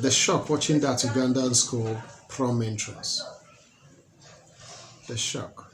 The shock watching that Ugandan school prom entrance. The shock.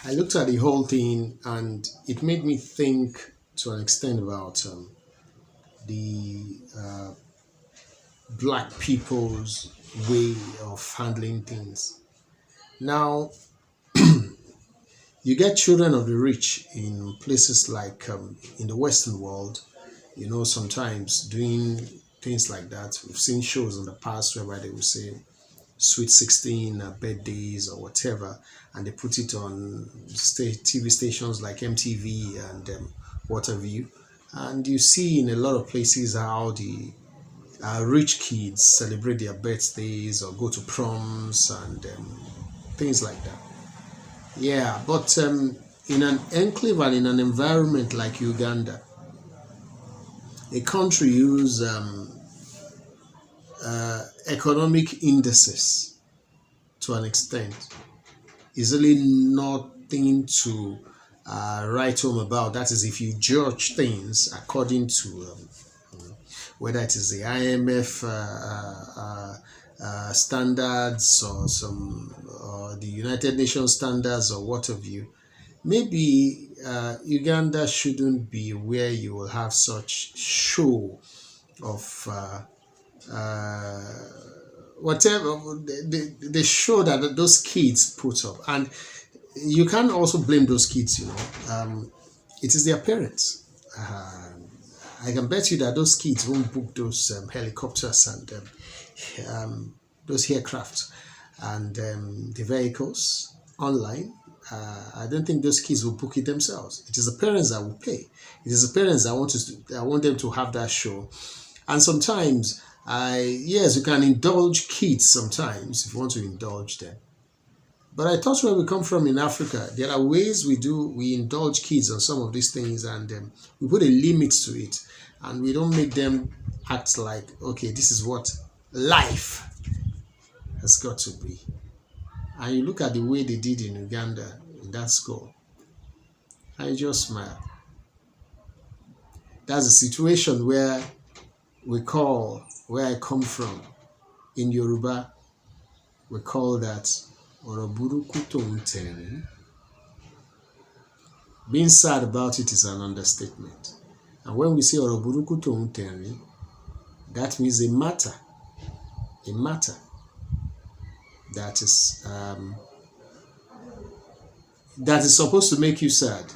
I looked at the whole thing and it made me think to an extent about the black people's way of handling things. Now, you get children of the rich in places like in the Western world, sometimes doing things like that. We've seen shows in the past whereby they will say, Sweet 16 birthdays or whatever, and they put it on TV stations like MTV and what have you. And you see in a lot of places how the rich kids celebrate their birthdays or go to proms and things like that. Yeah, but in an enclave and in an environment like Uganda, a country whose economic indices to an extent is really nothing to write home about. That is, if you judge things according to whether it is the IMF standards or the United Nations standards or what have you, maybe Uganda shouldn't be where you will have such show of whatever the show that those kids put up. And you can't also blame those kids, it is their parents. I can bet you that those kids won't book those helicopters and those aircraft and the vehicles online. I don't think those kids will book it themselves. It is the parents that will pay. It is the parents that want them to have that show. And sometimes, yes, you can indulge kids sometimes if you want to indulge them. But I thought where we come from in Africa, there are ways we indulge kids on some of these things, and we put a limit to it, and we don't make them act like, okay, this is what life has got to be. And you look at the way they did in Uganda, in that school, and you just smile. That's a situation where I come from, in Yoruba, we call that Oroburuku Tonteri. Being sad about it is an understatement. And when we say Oroburuku Tonteri, that means a matter that is supposed to make you sad.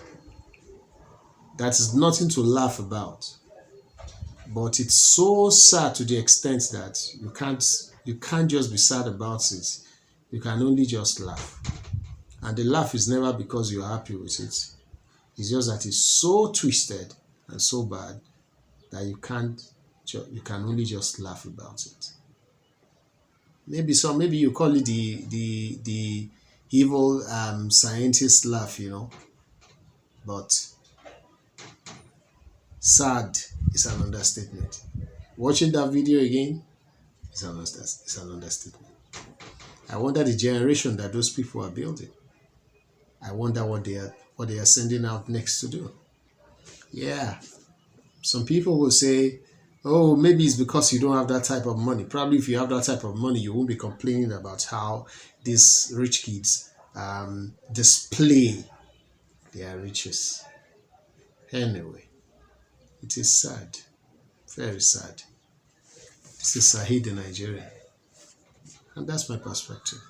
That is nothing to laugh about. But it's so sad to the extent that you can't just be sad about it. You can only just laugh. And the laugh is never because you're happy with it. It's just that it's so twisted and so bad that you can only just laugh about it. Maybe you call it the evil scientist laugh, but sad is an understatement. Watching that video again is an understatement. I wonder the generation that those people are building. I wonder what they are sending out next to do. Yeah, some people will say, "Oh, maybe it's because you don't have that type of money." Probably, if you have that type of money, you won't be complaining about how these rich kids display their riches. Anyway, it is sad, very sad. This is Saheed in Nigeria, and that's my perspective.